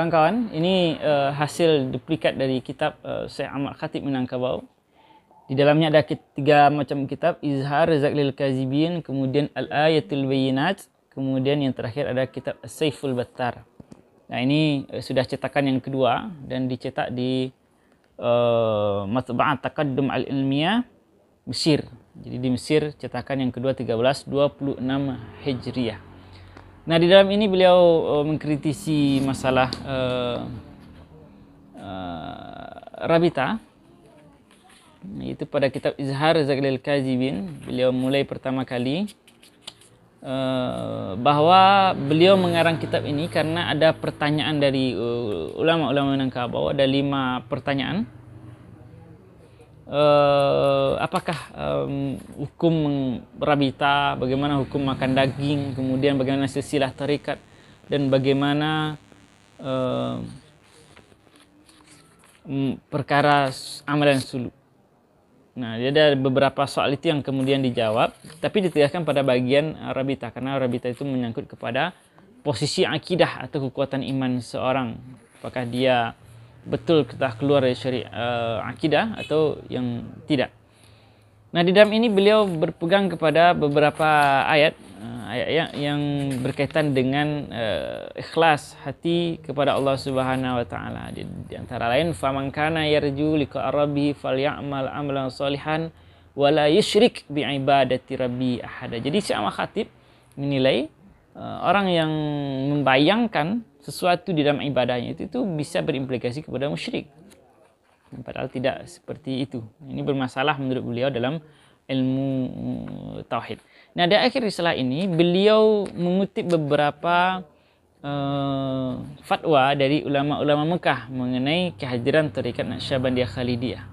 kawan-kawan, ini hasil duplikat dari kitab Syekh Ahmad Khatib Minangkabau. Di dalamnya ada 3 macam kitab, Izhar Zaklil Kazibin, kemudian Al-Ayatul Bayyinat, kemudian yang terakhir ada kitab Saiful Battar. Nah, ini sudah cetakan yang kedua dan dicetak di Matba'at Taqaddum Al-Ilmiyah Mesir. Jadi di Mesir cetakan yang kedua 1326 Hijriah. Nah, di dalam ini beliau mengkritisi masalah Rabita. Itu pada kitab Izhar Zaklil Kazibin. Beliau mulai pertama kali bahwa beliau mengarang kitab ini karena ada pertanyaan dari ulama-ulama Minangkabau. Ada 5 pertanyaan. Apakah hukum Rabita, bagaimana hukum makan daging, kemudian bagaimana silsilah tarikat, dan bagaimana perkara amalan suluk. Nah, dia ada beberapa soal itu yang kemudian dijawab, tapi ditegaskan pada bagian Rabita, karena Rabita itu menyangkut kepada posisi akidah atau kekuatan iman seorang. Apakah dia betul kita keluar dari syariat akidah atau yang tidak. Nah, di dalam ini beliau berpegang kepada beberapa ayat yang berkaitan dengan ikhlas hati kepada Allah Subhanahu wa taala. Di antara lain, faman kana yarju liqa rabbih falyamal amalan sholihan wa la yusyrik bi ibadati rabbi ahada. Jadi Syekh Ahmad Khatib menilai orang yang membayangkan sesuatu di dalam ibadahnya itu bisa berimplikasi kepada musyrik. Padahal tidak seperti itu. Ini bermasalah menurut beliau dalam ilmu tauhid. Nah, di akhir risalah ini beliau mengutip beberapa fatwa dari ulama-ulama Mekah mengenai kehadiran tarekat Naqsyabandiyah Khalidiyah.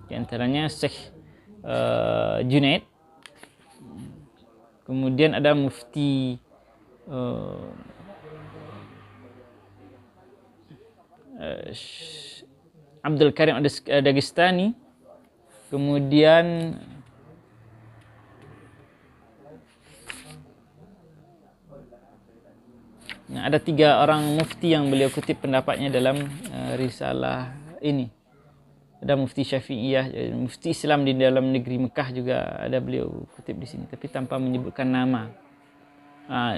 Di antaranya Syekh Junaid. Kemudian ada Mufti Abdul Karim Dagestani. Kemudian ada 3 orang mufti yang beliau kutip pendapatnya dalam risalah ini. Ada Mufti Syafi'iyah, Mufti Islam di dalam negeri Mekah juga ada beliau kutip di sini, tapi tanpa menyebutkan nama.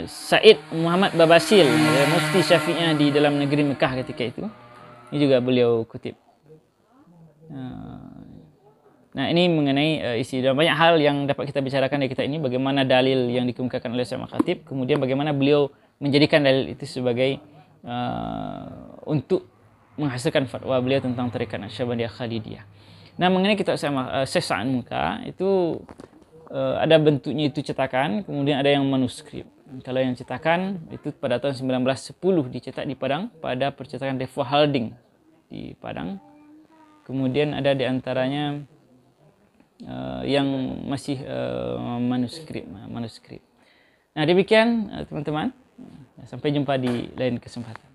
Said Muhammad Babasil, Mufti Syafi'iyah di dalam negeri Mekah ketika itu. Ini juga beliau kutip. Nah, ini mengenai isi dan banyak hal yang dapat kita bicarakan dari kitab ini. Bagaimana dalil yang dikemukakan oleh Syekh Ahmad Khatib, kemudian bagaimana beliau menjadikan dalil itu sebagai untuk menghasilkan fatwa beliau tentang tarekat Naqsyabandiyah Khalidiyah. Nah, mengenai kitab Syekh Sa'ad Muka itu ada bentuknya itu cetakan, kemudian ada yang manuskrip. Kalau yang cetakan itu pada tahun 1910 dicetak di Padang pada percetakan Devo Halding di Padang. Kemudian ada di antaranya yang masih manuskrip. Nah, demikian teman-teman. Sampai jumpa di lain kesempatan.